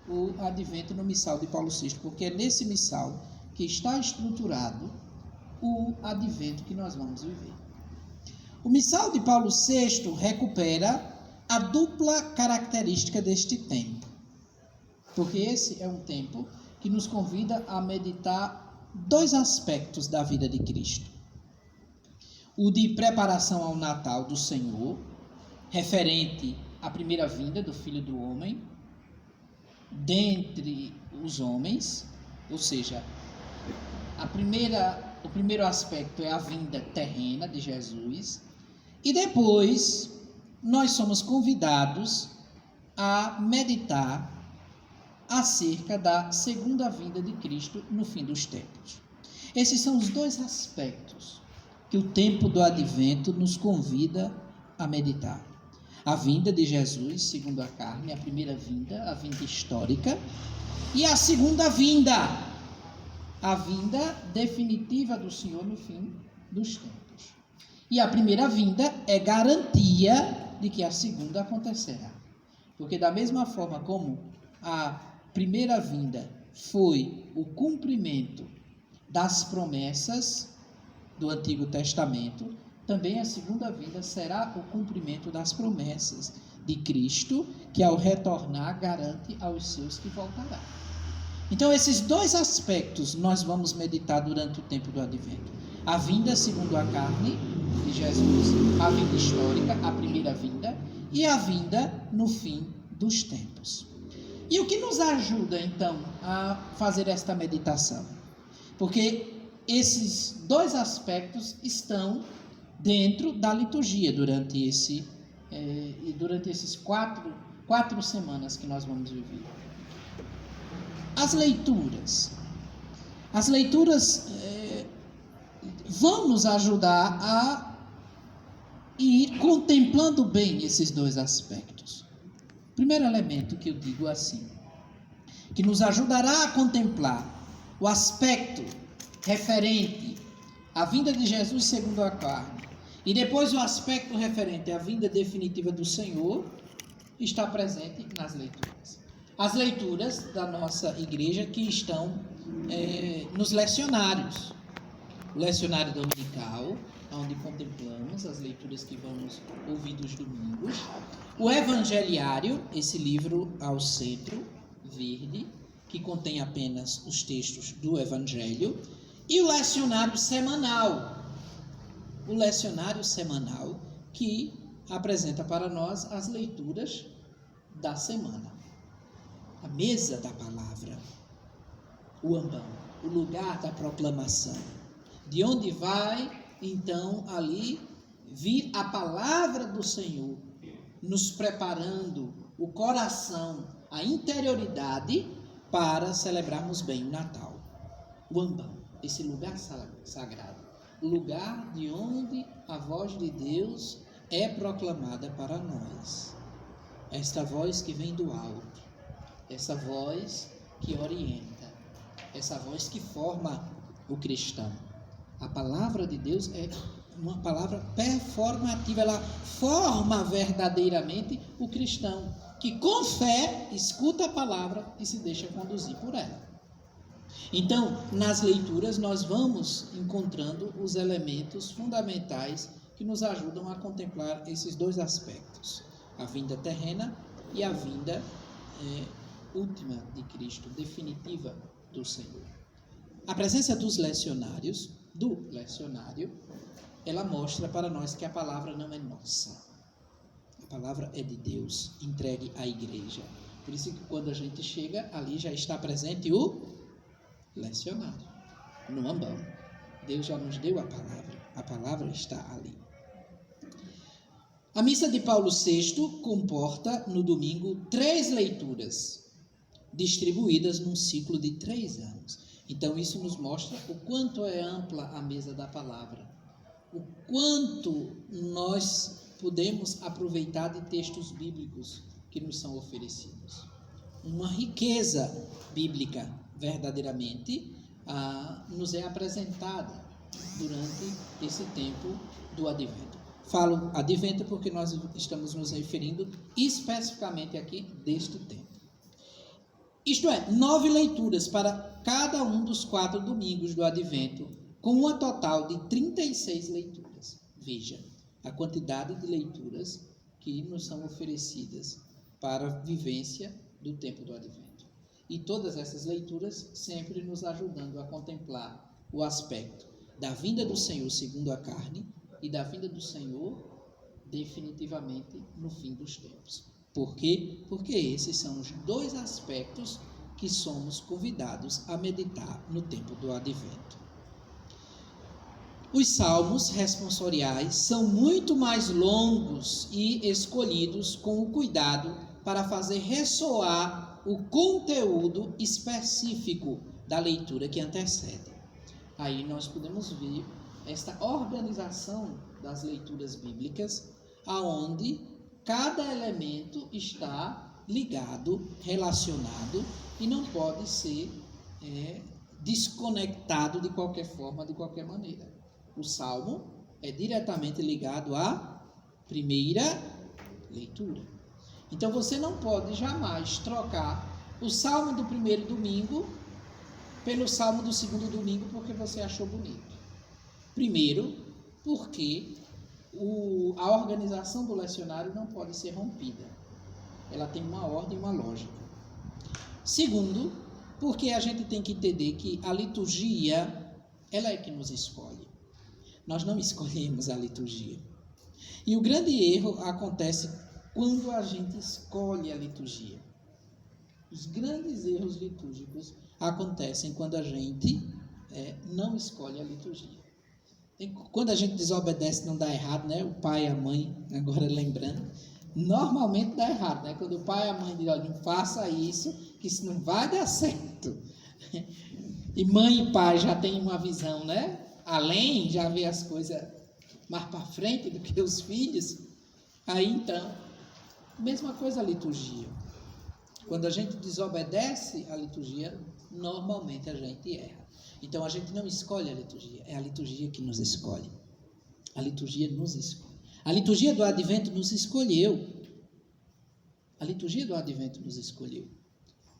o advento no missal de Paulo VI, porque é nesse missal que está estruturado o advento que nós vamos viver. O missal de Paulo VI recupera a dupla característica deste tempo, porque esse é um tempo que nos convida a meditar dois aspectos da vida de Cristo: o de preparação ao Natal do Senhor, referente à primeira vinda do Filho do Homem dentre os homens, ou seja, o primeiro aspecto é a vinda terrena de Jesus, e depois nós somos convidados a meditar acerca da segunda vinda de Cristo no fim dos tempos. Esses são os dois aspectos que o tempo do advento nos convida a meditar: a vinda de Jesus segundo a carne, a primeira vinda, a vinda histórica, e a segunda vinda, a vinda definitiva do Senhor no fim dos tempos. E a primeira vinda é garantia de que a segunda acontecerá, porque da mesma forma como a primeira vinda foi o cumprimento das promessas do Antigo Testamento, também a segunda vinda será o cumprimento das promessas de Cristo, que ao retornar garante aos seus que voltará. Então esses dois aspectos nós vamos meditar durante o tempo do advento: a vinda segundo a carne de Jesus, a vinda histórica, a primeira vinda, e a vinda no fim dos tempos. E o que nos ajuda então a fazer esta meditação? Porque esses dois aspectos estão dentro da liturgia durante esses quatro semanas que nós vamos viver. As leituras vão nos ajudar a ir contemplando bem esses dois aspectos. Primeiro elemento que eu digo assim, que nos ajudará a contemplar o aspecto referente à vinda de Jesus segundo a carne, e depois o aspecto referente à vinda definitiva do Senhor, está presente nas leituras. As leituras da nossa igreja que estão nos lecionários. O lecionário dominical, onde contemplamos as leituras que vamos ouvir dos domingos. O evangeliário, esse livro ao centro, verde, que contém apenas os textos do evangelho. E o lecionário semanal. O lecionário semanal que apresenta para nós as leituras da semana. A mesa da palavra, o ambão, o lugar da proclamação, de onde vai, então, ali vir a palavra do Senhor, nos preparando o coração, a interioridade, para celebrarmos bem o Natal. O ambão, esse lugar sagrado, o lugar de onde a voz de Deus é proclamada para nós. Esta voz que vem do alto, essa voz que orienta, essa voz que forma o cristão. A palavra de Deus é uma palavra performativa, ela forma verdadeiramente o cristão, que com fé escuta a palavra e se deixa conduzir por ela. Então, nas leituras nós vamos encontrando os elementos fundamentais que nos ajudam a contemplar esses dois aspectos: a vinda terrena e a vinda última de Cristo, definitiva do Senhor. A presença do lecionário, ela mostra para nós que a palavra não é nossa. A palavra é de Deus, entregue à igreja. Por isso que quando a gente chega, ali já está presente o lecionário, no ambão. Deus já nos deu a palavra está ali. A missa de Paulo VI comporta, no domingo, 3 leituras, distribuídas num ciclo de 3 anos. Então isso nos mostra o quanto é ampla a mesa da palavra, o quanto nós podemos aproveitar de textos bíblicos que nos são oferecidos. Uma riqueza bíblica, verdadeiramente, nos é apresentada durante esse tempo do advento. Falo advento porque nós estamos nos referindo especificamente aqui deste tempo. Isto é, 9 leituras para cada um dos 4 domingos do Advento, com uma total de 36 leituras. Veja a quantidade de leituras que nos são oferecidas para a vivência do tempo do Advento. E todas essas leituras sempre nos ajudando a contemplar o aspecto da vinda do Senhor segundo a carne e da vinda do Senhor definitivamente no fim dos tempos. Por quê? Porque esses são os 2 aspectos que somos convidados a meditar no tempo do Advento. Os salmos responsoriais são muito mais longos e escolhidos com o cuidado para fazer ressoar o conteúdo específico da leitura que antecede. Aí nós podemos ver esta organização das leituras bíblicas, aonde cada elemento está ligado, relacionado e não pode ser desconectado de qualquer forma, de qualquer maneira. O salmo é diretamente ligado à primeira leitura. Então você não pode jamais trocar o salmo do primeiro domingo pelo salmo do segundo domingo porque você achou bonito. Primeiro, porque a organização do lecionário não pode ser rompida. Ela tem uma ordem e uma lógica. Segundo, porque a gente tem que entender que a liturgia, ela é que nos escolhe. Nós não escolhemos a liturgia. E o grande erro acontece quando a gente escolhe a liturgia. Os grandes erros litúrgicos acontecem quando a gente não escolhe a liturgia. Quando a gente desobedece não dá errado, né? O pai e a mãe, agora lembrando, normalmente dá errado, né? Quando o pai e a mãe dizem, olha, não faça isso, que isso não vai dar certo. E mãe e pai já têm uma visão, né? Além, já vê as coisas mais para frente do que os filhos. Aí então, mesma coisa a liturgia. Quando a gente desobedece a liturgia, normalmente a gente erra. Então a gente não escolhe a liturgia, é a liturgia que nos escolhe. A liturgia nos escolhe. A liturgia do Advento nos escolheu. A liturgia do Advento nos escolheu.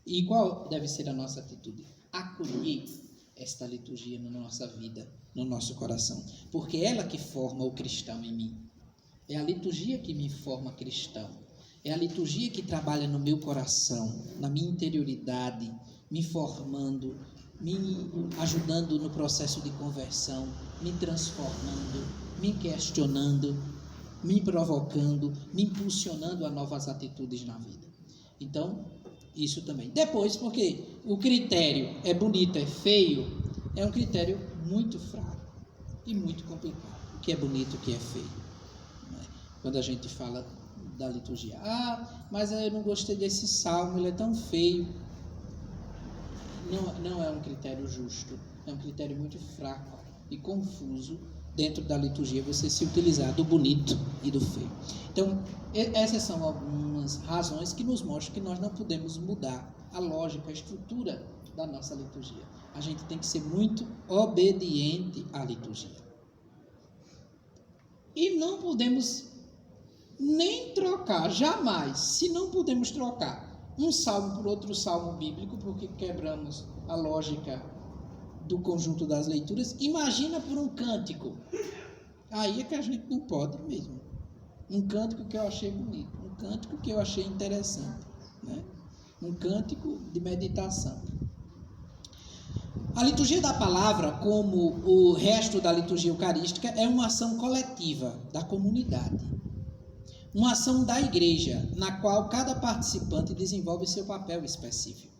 E qual deve ser a nossa atitude? Acolher esta liturgia na nossa vida, no nosso coração. Porque é ela que forma o cristão em mim. É a liturgia que me forma cristão. É a liturgia que trabalha no meu coração, na minha interioridade, me formando, me ajudando no processo de conversão, me transformando, me questionando, me provocando, me impulsionando a novas atitudes na vida. Então, isso também. Depois, porque o critério é bonito, é feio, é um critério muito fraco e muito complicado. O que é bonito, o que é feio. Quando a gente fala da liturgia. Mas eu não gostei desse salmo, ele é tão feio. Não é um critério justo, é um critério muito fraco e confuso dentro da liturgia você se utilizar do bonito e do feio. Então, essas são algumas razões que nos mostram que nós não podemos mudar a lógica, a estrutura da nossa liturgia. A gente tem que ser muito obediente à liturgia. E não podemos nem trocar, jamais, se não podemos trocar um salmo por outro salmo bíblico, porque quebramos a lógica do conjunto das leituras, imagina por um cântico. Aí é que a gente não pode mesmo. Um cântico que eu achei bonito, um cântico que eu achei interessante, né? Um cântico de meditação. A liturgia da palavra, como o resto da liturgia eucarística, é uma ação coletiva da comunidade. Uma ação da igreja, na qual cada participante desenvolve seu papel específico.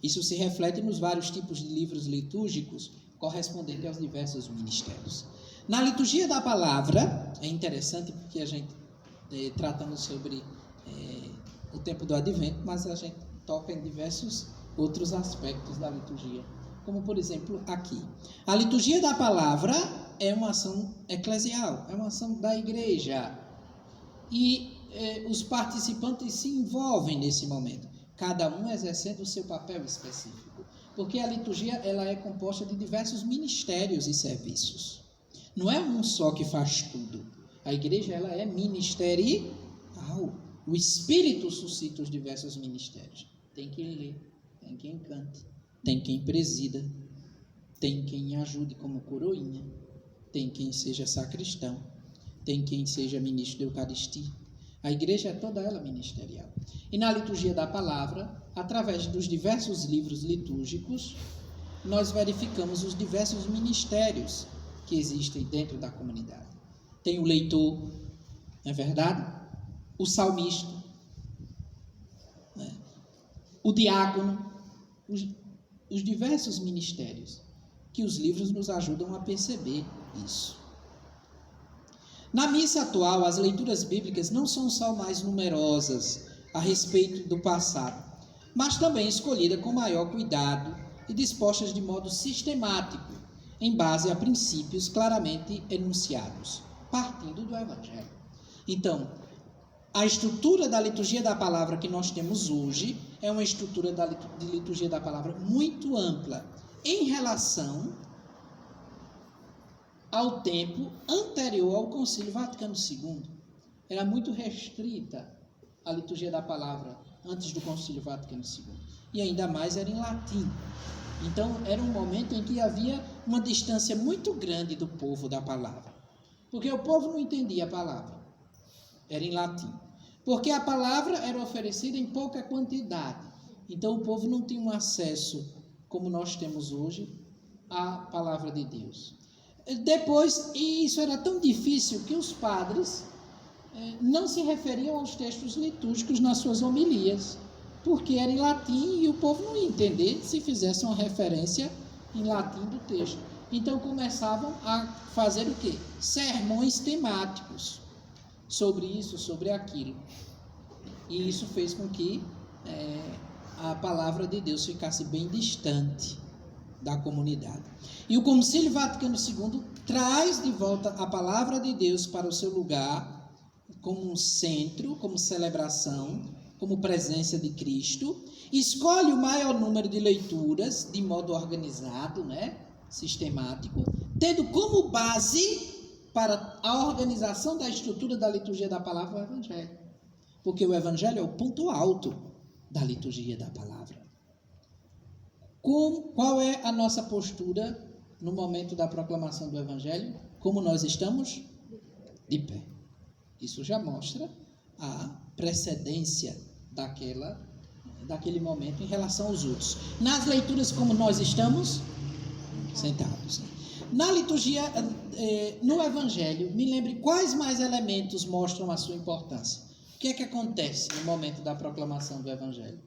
Isso se reflete nos vários tipos de livros litúrgicos correspondentes aos diversos ministérios. Na liturgia da palavra, é interessante porque a gente tratando sobre o tempo do Advento, mas a gente toca em diversos outros aspectos da liturgia, como por exemplo aqui. A liturgia da palavra é uma ação eclesial, é uma ação da igreja. E os participantes se envolvem nesse momento, cada um exercendo o seu papel específico, porque a liturgia ela é composta de diversos ministérios e serviços. Não é um só que faz tudo. A igreja ela é ministerial. O Espírito suscita os diversos ministérios. Tem que ler tem quem cante, tem quem presida, tem quem ajude como coroinha, tem quem seja sacristão, tem quem seja ministro da Eucaristia. A igreja é toda ela ministerial. E na liturgia da palavra, através dos diversos livros litúrgicos, nós verificamos os diversos ministérios que existem dentro da comunidade. Tem o leitor, não é verdade? O salmista, né? O diácono, os diversos ministérios que os livros nos ajudam a perceber isso. Na missa atual, as leituras bíblicas não são só mais numerosas a respeito do passado, mas também escolhidas com maior cuidado e dispostas de modo sistemático, em base a princípios claramente enunciados, partindo do Evangelho. Então, a estrutura da liturgia da palavra que nós temos hoje é uma estrutura de liturgia da palavra muito ampla em relação ao tempo anterior ao Concílio Vaticano II. Era muito restrita a liturgia da palavra antes do Concílio Vaticano II. E ainda mais era em latim. Então, era um momento em que havia uma distância muito grande do povo da palavra. Porque o povo não entendia a palavra. Era em latim. Porque a palavra era oferecida em pouca quantidade. Então, o povo não tinha um acesso, como nós temos hoje, à palavra de Deus. Depois, e isso era tão difícil que os padres não se referiam aos textos litúrgicos nas suas homilias, porque era em latim e o povo não ia entender se fizesse uma referência em latim do texto. Então começavam a fazer o quê? Sermões temáticos sobre isso, sobre aquilo. E isso fez com que a palavra de Deus ficasse bem distante da comunidade. E o Concílio Vaticano II traz de volta a palavra de Deus para o seu lugar como um centro, como celebração, como presença de Cristo, escolhe o maior número de leituras de modo organizado, sistemático, tendo como base para a organização da estrutura da liturgia da palavra o Evangelho. Porque o Evangelho é o ponto alto da liturgia da palavra. Qual é a nossa postura no momento da proclamação do Evangelho? Como nós estamos? De pé. Isso já mostra a precedência daquele momento em relação aos outros. Nas leituras, como nós estamos? Sentados. Na liturgia, no Evangelho, me lembre quais mais elementos mostram a sua importância. O que é que acontece no momento da proclamação do Evangelho?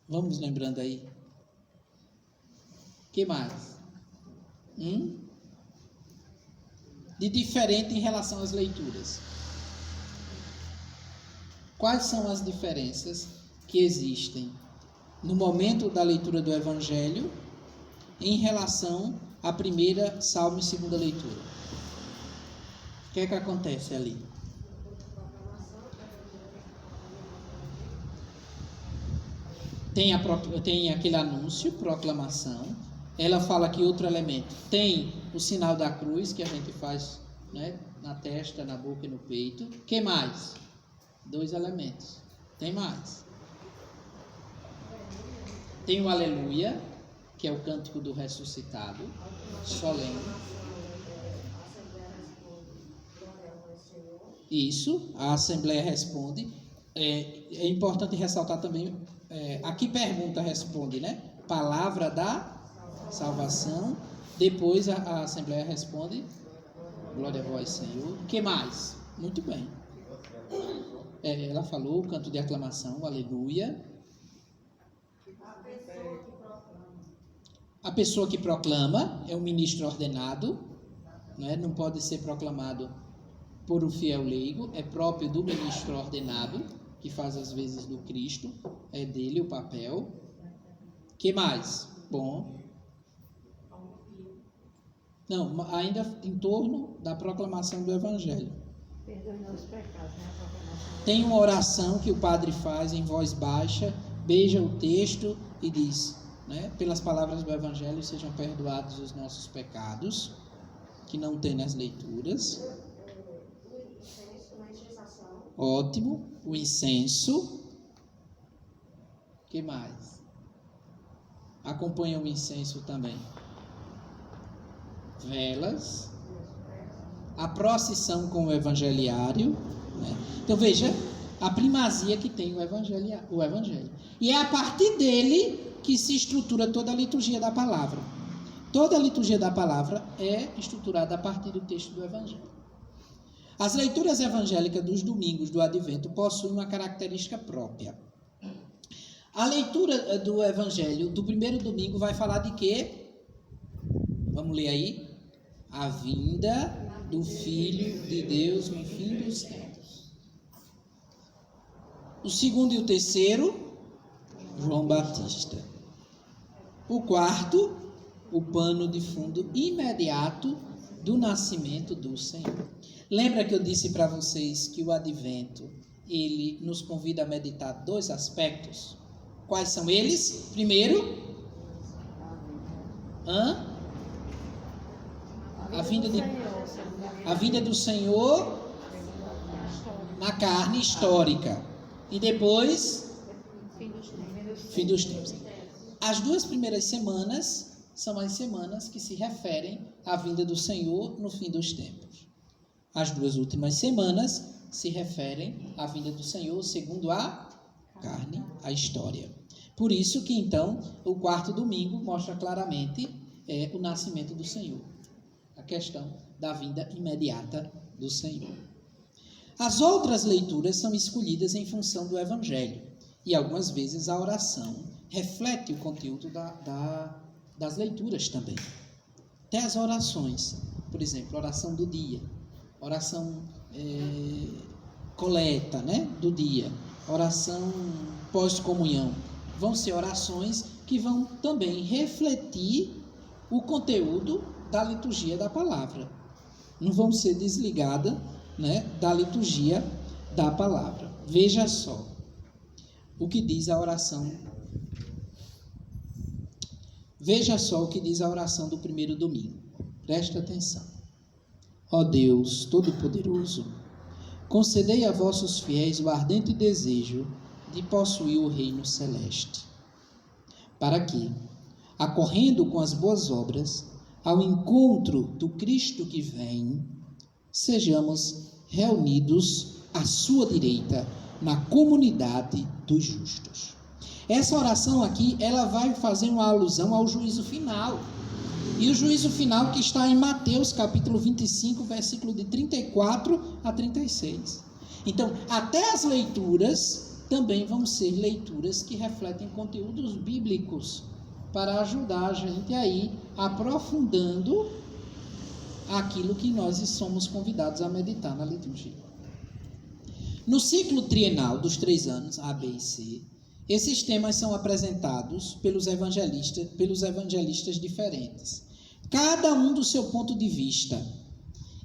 Vamos lembrando aí. O que mais? De diferente em relação às leituras. Quais são as diferenças que existem no momento da leitura do Evangelho em relação à primeira salmo e segunda leitura? O que é que acontece ali? Tem aquele anúncio, proclamação. Ela fala que outro elemento tem o sinal da cruz, que a gente faz na testa, na boca e no peito. O que mais? 2 elementos. Tem mais. Tem o aleluia, que é o cântico do ressuscitado, solene. Isso, a Assembleia responde. É importante ressaltar também, aqui pergunta, responde, palavra da salvação. Depois a Assembleia responde, glória a vós, Senhor. O que mais? Muito bem. Ela falou o canto de aclamação, o aleluia. A pessoa que proclama é um ministro ordenado, não pode ser proclamado por um fiel leigo, é próprio do ministro ordenado, que faz as vezes do Cristo, é dele o papel. Que mais? Bom. Não, ainda em torno da proclamação do Evangelho. Perdoe os pecados, Tem uma oração que o padre faz em voz baixa, beija o texto e diz, pelas palavras do Evangelho sejam perdoados os nossos pecados, que não tem nas leituras. Ótimo. O incenso. O que mais? acompanha o incenso também? Velas, a procissão com o evangeliário, né? Então veja a primazia que tem o evangelho. E é a partir dele que se estrutura toda a liturgia da palavra. Toda a liturgia da palavra é estruturada a partir do texto do evangelho. As leituras evangélicas dos domingos do Advento possuem uma característica própria. A leitura do evangelho do primeiro domingo vai falar de quê? Vamos ler aí? A vinda do Filho de Deus no fim dos tempos. O segundo e o terceiro, João Batista. O quarto, o pano de fundo imediato do nascimento do Senhor. Lembra que eu disse para vocês que o Advento, ele nos convida a meditar dois aspectos? Quais são eles? Primeiro, a vinda do Senhor na carne histórica. E depois, fim dos tempos. As duas primeiras semanas são as semanas que se referem à vinda do Senhor no fim dos tempos. As duas últimas semanas se referem à vinda do Senhor segundo a carne, a história. Por isso que, então, o quarto domingo mostra claramente o nascimento do Senhor. A questão da vinda imediata do Senhor. As outras leituras são escolhidas em função do Evangelho. E algumas vezes a oração reflete o conteúdo das leituras também. Até as orações. Por exemplo, oração do dia. Oração coleta, né, do dia. Oração pós-comunhão. Vão ser orações que vão também refletir o conteúdo da liturgia da palavra. Não vão ser desligadas, né, da liturgia da palavra. Veja só o que diz a oração. Veja só o que diz a oração do primeiro domingo. Presta atenção. Ó Deus Todo-Poderoso, concedei a vossos fiéis o ardente desejo de possuir o reino celeste, para que, acorrendo com as boas obras, ao encontro do Cristo que vem, sejamos reunidos à sua direita na comunidade dos justos. Essa oração aqui, ela vai fazer uma alusão ao juízo final. E o juízo final que está em Mateus, capítulo 25, versículo de 34 a 36. Então, até as leituras também vão ser leituras que refletem conteúdos bíblicos para ajudar a gente a ir aprofundando aquilo que nós somos convidados a meditar na liturgia. No ciclo trienal dos 3 anos, A, B e C, esses temas são apresentados pelos evangelistas diferentes, cada um do seu ponto de vista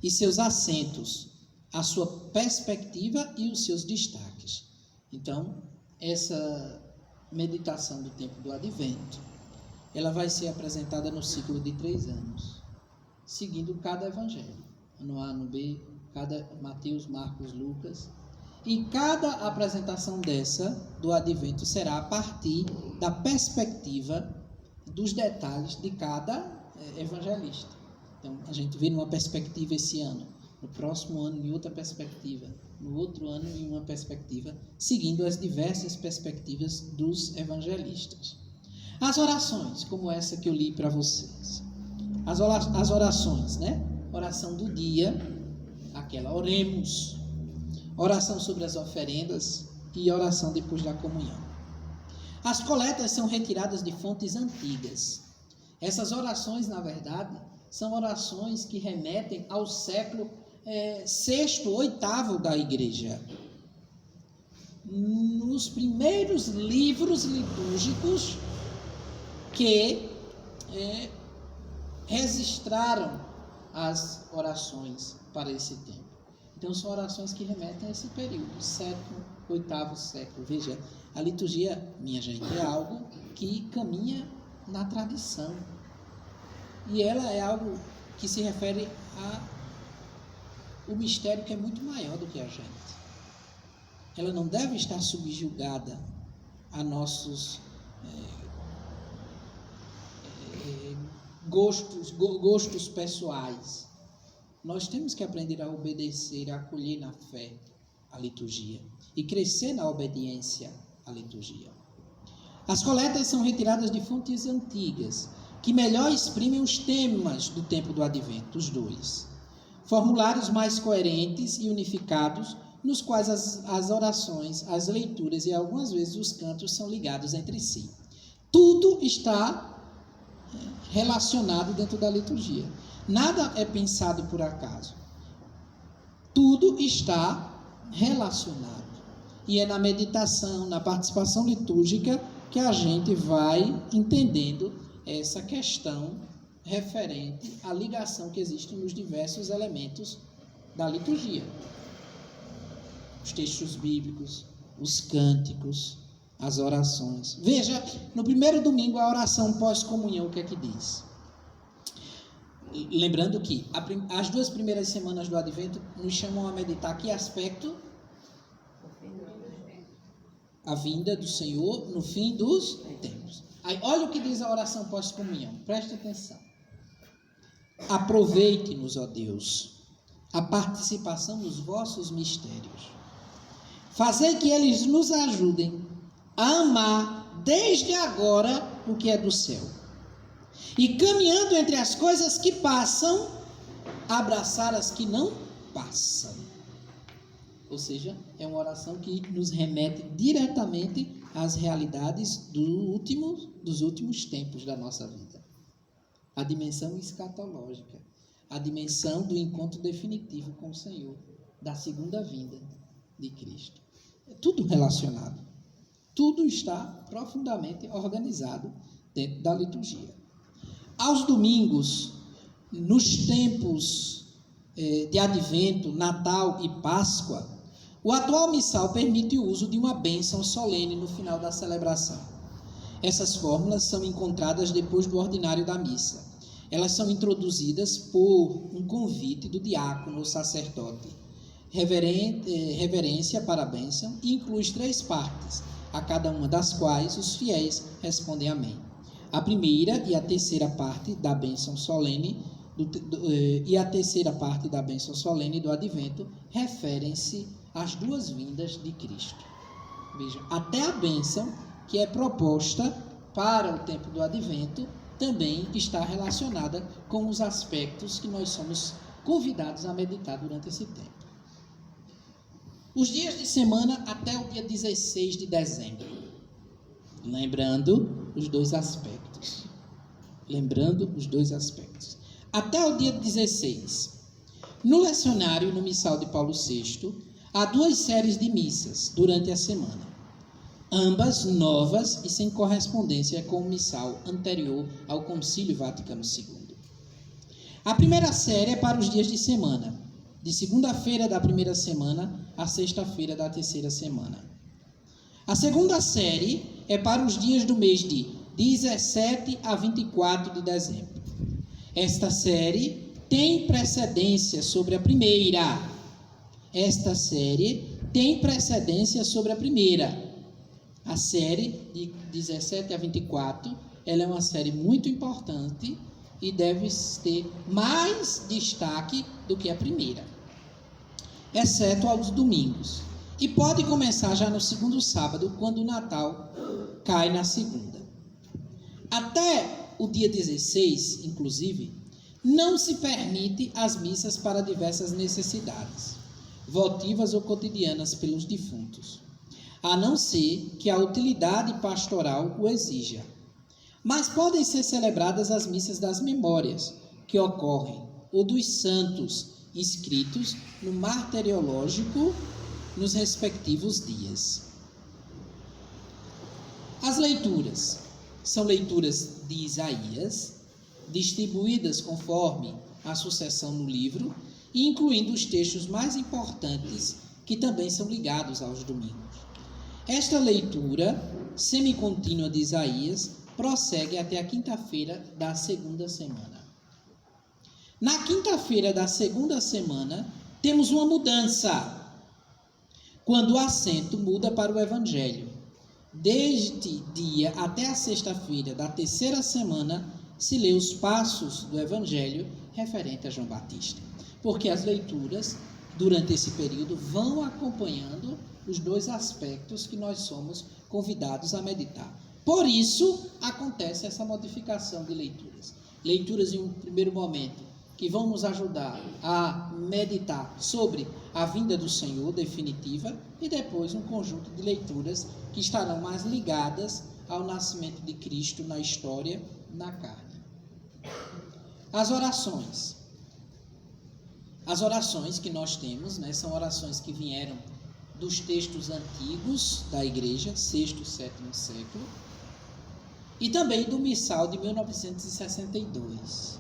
e seus acentos, a sua perspectiva e os seus destaques. Então, essa meditação do tempo do Advento, ela vai ser apresentada no ciclo de 3 anos, seguindo cada evangelho, no A, no B, cada Mateus, Marcos, Lucas. E cada apresentação dessa, do Advento, será a partir da perspectiva dos detalhes de cada evangelista. Então, a gente vê numa perspectiva esse ano, no próximo ano em outra perspectiva, no outro ano em uma perspectiva, seguindo as diversas perspectivas dos evangelistas. As orações, como essa que eu li para vocês. As orações, né? Oração do dia, aquela oremos. Oração sobre as oferendas e oração depois da comunhão. As coletas são retiradas de fontes antigas. Essas orações, na verdade, são orações que remetem ao século VI, VIII da igreja. Nos primeiros livros litúrgicos que registraram as orações para esse tempo. Então, são orações que remetem a esse período, VII, VIII século. Veja, a liturgia, minha gente, é algo que caminha na tradição. E ela é algo que se refere a um mistério que é muito maior do que a gente. Ela não deve estar subjugada a nossos gostos pessoais. Nós temos que aprender a obedecer, a acolher na fé a liturgia e crescer na obediência à liturgia. As coletas são retiradas de fontes antigas, que melhor exprimem os temas do tempo do Advento, os dois. Formulários mais coerentes e unificados, nos quais as orações, as leituras e algumas vezes os cantos são ligados entre si. Tudo está relacionado dentro da liturgia. Nada é pensado por acaso. Tudo está relacionado. E é na meditação, na participação litúrgica, que a gente vai entendendo essa questão referente à ligação que existe nos diversos elementos da liturgia. Os textos bíblicos, os cânticos, as orações. Veja, no primeiro domingo, a oração pós-comunhão, o que é que diz? Lembrando que as 2 primeiras semanas do Advento nos chamam a meditar que aspecto? A vinda do Senhor no fim dos tempos. Aí, olha o que diz a oração pós-comunhão. Preste atenção. Aproveite-nos, ó Deus, a participação nos vossos mistérios. Fazei que eles nos ajudem a amar desde agora o que é do céu. E caminhando entre as coisas que passam, abraçar as que não passam. Ou seja, é uma oração que nos remete diretamente às realidades dos últimos tempos da nossa vida. A dimensão escatológica, a dimensão do encontro definitivo com o Senhor, da segunda vinda de Cristo. É tudo relacionado. Tudo está profundamente organizado dentro da liturgia. Aos domingos, nos tempos de Advento, Natal e Páscoa, o atual missal permite o uso de uma bênção solene no final da celebração. Essas fórmulas são encontradas depois do ordinário da missa. Elas são introduzidas por um convite do diácono ou sacerdote. Reverência para a bênção e inclui 3 partes, a cada uma das quais os fiéis respondem amém. A primeira e a terceira parte da bênção solene do Advento referem-se às 2 vindas de Cristo. Vejam, até a bênção que é proposta para o tempo do Advento também está relacionada com os aspectos que nós somos convidados a meditar durante esse tempo. Os dias de semana até o dia 16 de dezembro. Lembrando os dois aspectos. Até o dia 16. No lecionário, no missal de Paulo VI, há 2 séries de missas durante a semana. Ambas novas e sem correspondência com o missal anterior ao Concílio Vaticano II. A primeira série é para os dias de semana, de segunda-feira da primeira semana a sexta-feira da terceira semana. A segunda série é para os dias do mês de 17 a 24 de dezembro. Esta série tem precedência sobre a primeira. A série de 17 a 24, ela é uma série muito importante e deve ter mais destaque do que a primeira, exceto aos domingos. E pode começar já no segundo sábado, quando o Natal cai na segunda. Até o dia 16, inclusive, não se permite as missas para diversas necessidades, votivas ou cotidianas pelos defuntos, a não ser que a utilidade pastoral o exija. Mas podem ser celebradas as missas das memórias que ocorrem, ou dos santos inscritos no marteriológico nos respectivos dias. As leituras são leituras de Isaías, distribuídas conforme a sucessão no livro, e incluindo os textos mais importantes, que também são ligados aos domingos. Esta leitura semicontínua de Isaías prossegue até a quinta-feira da segunda semana. Na quinta-feira da segunda semana, temos uma mudança, quando o acento muda para o Evangelho. Deste dia até a sexta-feira da terceira semana, se lê os passos do Evangelho referente a João Batista. Porque as leituras, durante esse período, vão acompanhando os dois aspectos que nós somos convidados a meditar. Por isso, acontece essa modificação de leituras. Leituras, em um primeiro momento, que vão nos ajudar a meditar sobre a vinda do Senhor definitiva, e depois um conjunto de leituras que estarão mais ligadas ao nascimento de Cristo na história, na carne. As orações. As orações que nós temos, né, são orações que vieram dos textos antigos da igreja, 6º, 7º século, e também do missal de 1962.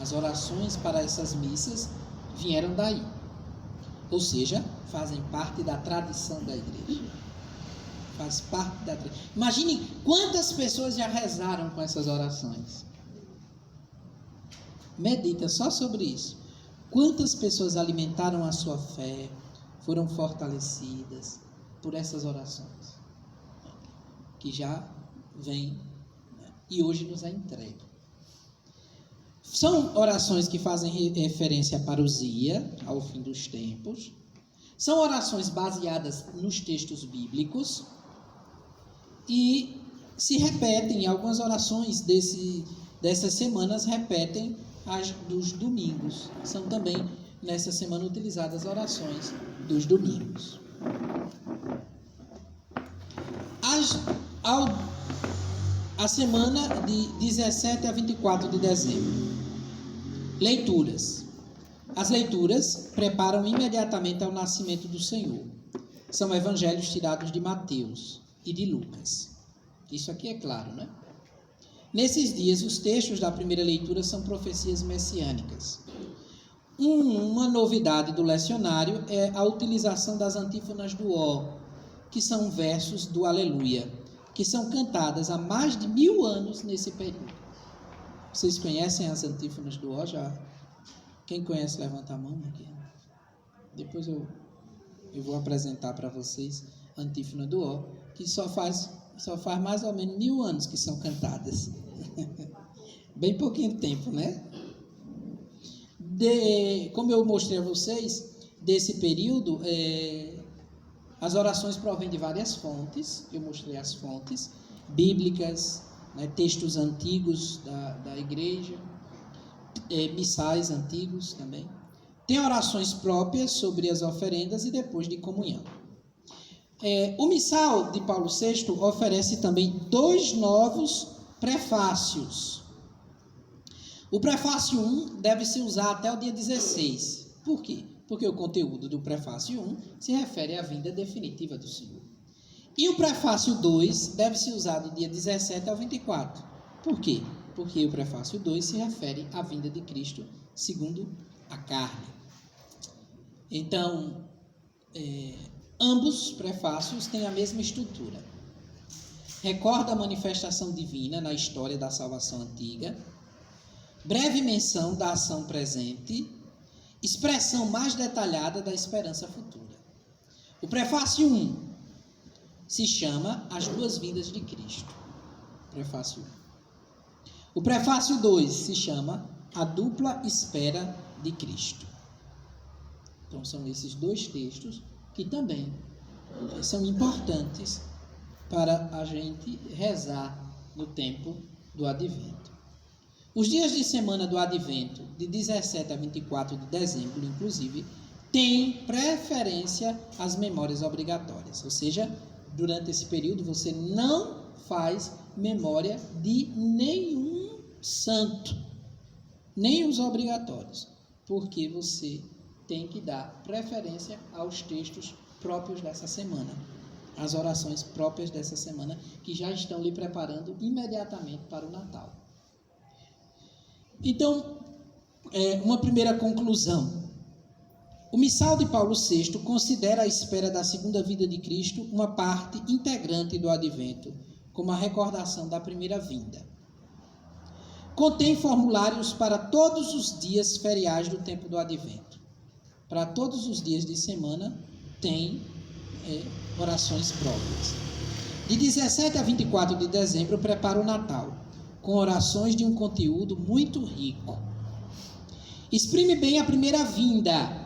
As orações para essas missas vieram daí. Ou seja, fazem parte da tradição da igreja. Faz parte da tradição. Imagine quantas pessoas já rezaram com essas orações. Medita só sobre isso. Quantas pessoas alimentaram a sua fé, foram fortalecidas por essas orações, que já vêm, né, e hoje nos é entregue. São orações que fazem referência à parousia, ao fim dos tempos. São orações baseadas nos textos bíblicos e se repetem. Algumas orações dessas semanas repetem as dos domingos. São também, nessa semana, utilizadas as orações dos domingos. A semana de 17 a 24 de dezembro. Leituras. As leituras preparam imediatamente ao nascimento do Senhor. São evangelhos tirados de Mateus e de Lucas. Isso aqui é claro, né? Nesses dias, os textos da primeira leitura são profecias messiânicas. Uma novidade do lecionário é a utilização das antífonas do Ó, que são versos do Aleluia, que são cantadas há mais de 1000 anos nesse período. Vocês conhecem as antífonas do Ó já? Quem conhece, levanta a mão aqui. Depois eu vou apresentar para vocês a antífona do Ó, que só faz mais ou menos 1000 anos que são cantadas. Bem pouquinho tempo, né? Como eu mostrei a vocês, desse período, as orações provêm de várias fontes. Eu mostrei as fontes bíblicas, né, textos antigos da igreja, missais antigos também. Tem orações próprias sobre as oferendas e depois de comunhão. O missal de Paulo VI oferece também 2 novos prefácios. O prefácio 1 deve se usar até o dia 16. Por quê? Porque o conteúdo do prefácio 1 se refere à vinda definitiva do Senhor. E o prefácio 2 deve se usar do dia 17 ao 24. Por quê? Porque o prefácio 2 se refere à vinda de Cristo segundo a carne. Então, ambos prefácios têm a mesma estrutura. Recorda a manifestação divina na história da salvação antiga, breve menção da ação presente, expressão mais detalhada da esperança futura. O prefácio 1 se chama As Duas Vindas de Cristo. Prefácio 1. O prefácio 2 se chama A Dupla Espera de Cristo. Então, são esses 2 textos que também são importantes para a gente rezar no tempo do Advento. Os dias de semana do Advento, de 17 a 24 de dezembro, inclusive, têm preferência às memórias obrigatórias. Ou seja, durante esse período você não faz memória de nenhum santo, nem os obrigatórios, porque você tem que dar preferência aos textos próprios dessa semana, as orações próprias dessa semana, que já estão lhe preparando imediatamente para o Natal. Então, uma primeira conclusão. O missal de Paulo VI considera a espera da segunda vinda de Cristo uma parte integrante do Advento, como a recordação da primeira vinda. Contém formulários para todos os dias feriais do tempo do Advento. Para todos os dias de semana tem orações próprias. De 17 a 24 de dezembro, prepara o Natal, com orações de um conteúdo muito rico. Exprime bem a primeira vinda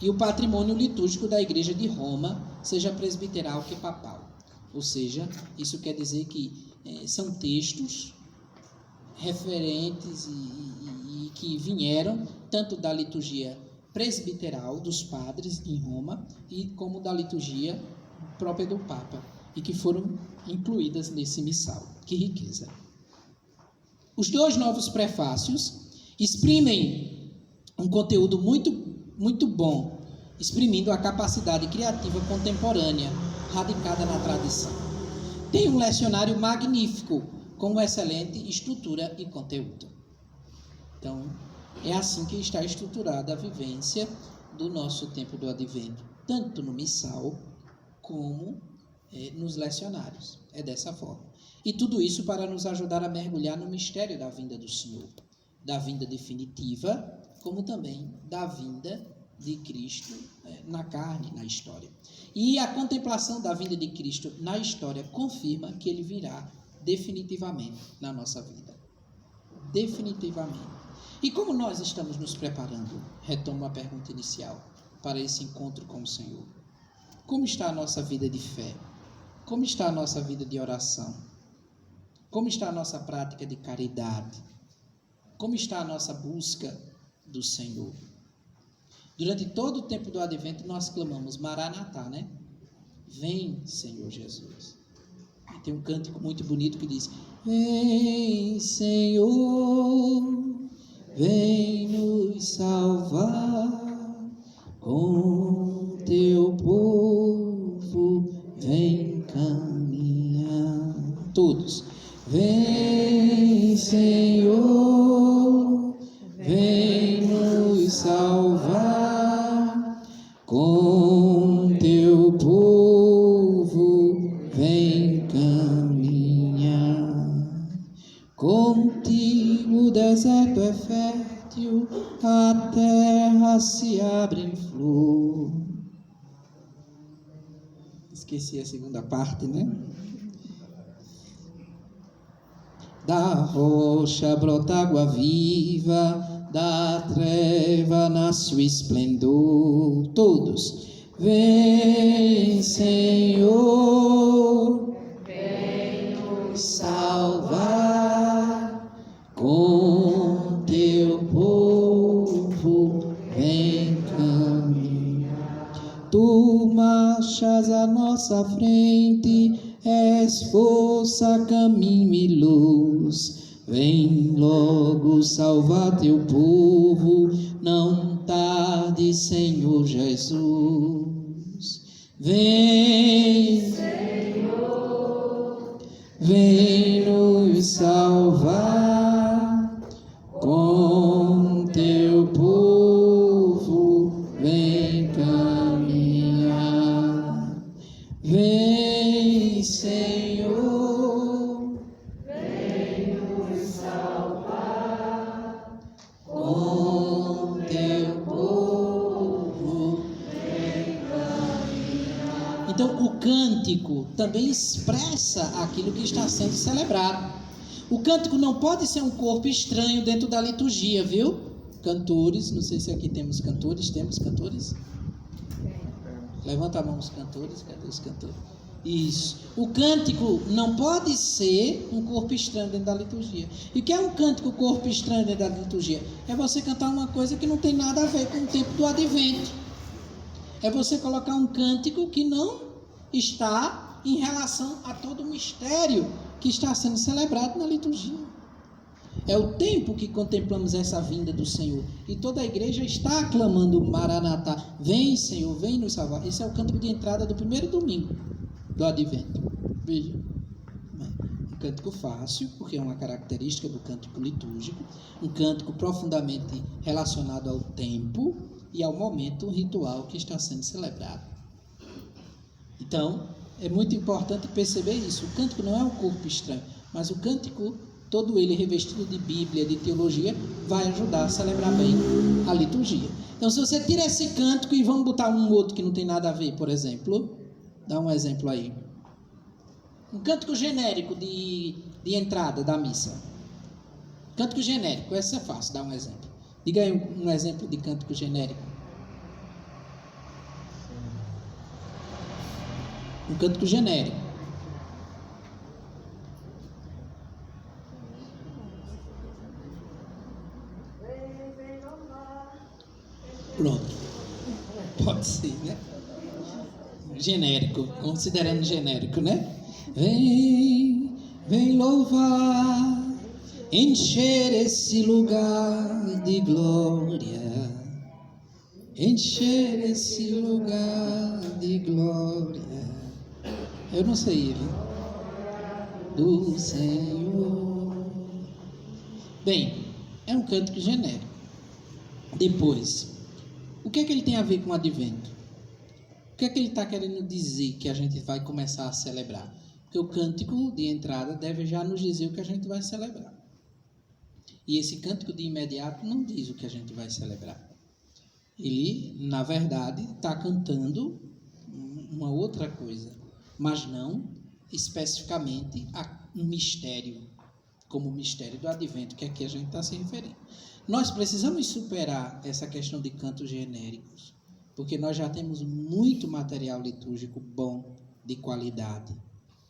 e o patrimônio litúrgico da Igreja de Roma, seja presbiteral que papal. Ou seja, isso quer dizer que são textos referentes e que vieram tanto da liturgia presbiteral dos padres em Roma e como da liturgia própria do Papa e que foram incluídas nesse missal. Que riqueza! Os dois novos prefácios exprimem um conteúdo muito bom, exprimindo a capacidade criativa contemporânea radicada na tradição. Tem um lecionário magnífico, com uma excelente estrutura e conteúdo. Então, é assim que está estruturada a vivência do nosso tempo do Advento, tanto no missal como nos lecionários. É dessa forma. E tudo isso para nos ajudar a mergulhar no mistério da vinda do Senhor, da vinda definitiva, como também da vinda de Cristo na carne, na história. E a contemplação da vinda de Cristo na história confirma que ele virá definitivamente na nossa vida. Definitivamente. E como nós estamos nos preparando? Retomo a pergunta inicial para esse encontro com o Senhor. Como está a nossa vida de fé? Como está a nossa vida de oração? Como está a nossa prática de caridade? Como está a nossa busca do Senhor? Durante todo o tempo do Advento nós clamamos Maranatá, né? Vem, Senhor Jesus. E tem um cântico muito bonito que diz: vem, Senhor, vem nos salvar, com teu povo vem caminhar. Todos. Vem, Senhor, vem nos salvar, com teu povo vem caminhar. Contigo o deserto é fértil, a terra se abre em flor. Esqueci a segunda parte, né? Da rocha brota água viva, da treva nasce o esplendor. Todos. Vem, Senhor, vem nos salvar, com teu povo vem caminhar. Tu marchas à nossa frente, és força, caminho e luz. Vem logo salvar teu povo, não tarde, Senhor Jesus. Vem, Senhor, vem nos salvar, com teu povo vem caminhar. Vem, Senhor, vem nos salvar, com teu povo vem caminhar. Então, o cântico também expressa aquilo que está sendo celebrado. O cântico não pode ser um corpo estranho dentro da liturgia, viu? Cantores, não sei se aqui temos cantores. Levanta a mão os cantores, cadê os cantores? Isso. O cântico não pode ser um corpo estranho dentro da liturgia. E o que é um cântico corpo estranho dentro da liturgia? É você cantar uma coisa que não tem nada a ver com o tempo do Advento. É você colocar um cântico que não está em relação a todo o mistério que está sendo celebrado na liturgia. É o tempo que contemplamos essa vinda do Senhor. E toda a igreja está aclamando Maranatá. Vem, Senhor, vem nos salvar. Esse é o cântico de entrada do primeiro domingo do Advento. Veja. Um cântico fácil, porque é uma característica do cântico litúrgico. Um cântico profundamente relacionado ao tempo e ao momento ritual que está sendo celebrado. Então, é muito importante perceber isso. O cântico não é um corpo estranho, mas o cântico, todo ele revestido de Bíblia, de teologia, vai ajudar a celebrar bem a liturgia. Então, se você tira esse cântico e vamos botar um outro que não tem nada a ver, por exemplo, dá um exemplo aí. Um cântico genérico de entrada da missa. Cântico genérico, essa é fácil, dá um exemplo. Diga aí um exemplo de cântico genérico. Um cântico genérico. Pronto. Pode ser, né? Genérico, considerando genérico, né? Vem louvar, encher esse lugar de glória. Encher esse lugar de glória. Eu não sei, viu? Do Senhor. Bem, é um cântico genérico. Depois, o que é que ele tem a ver com o advento? O que é que ele está querendo dizer que a gente vai começar a celebrar? Porque o cântico de entrada deve já nos dizer o que a gente vai celebrar. E esse cântico de imediato não diz o que a gente vai celebrar. Ele, na verdade, está cantando uma outra coisa, mas não especificamente um mistério, como o mistério do advento, que aqui a gente está se referindo. Nós precisamos superar essa questão de cantos genéricos, porque nós já temos muito material litúrgico bom, de qualidade.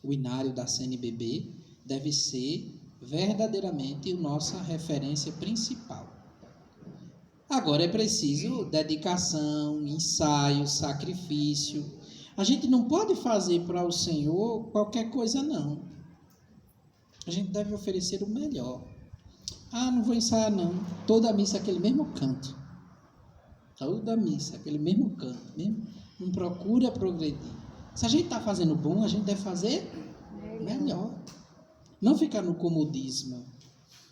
O inário da CNBB deve ser verdadeiramente a nossa referência principal. Agora é preciso dedicação, ensaio, sacrifício. A gente não pode fazer para o Senhor qualquer coisa, não. A gente deve oferecer o melhor. Ah, não vou ensaiar, não. Toda a missa é aquele mesmo canto. Toda a missa é aquele mesmo canto. Mesmo. Não procura progredir. Se a gente está fazendo bom, a gente deve fazer melhor. Não ficar no comodismo.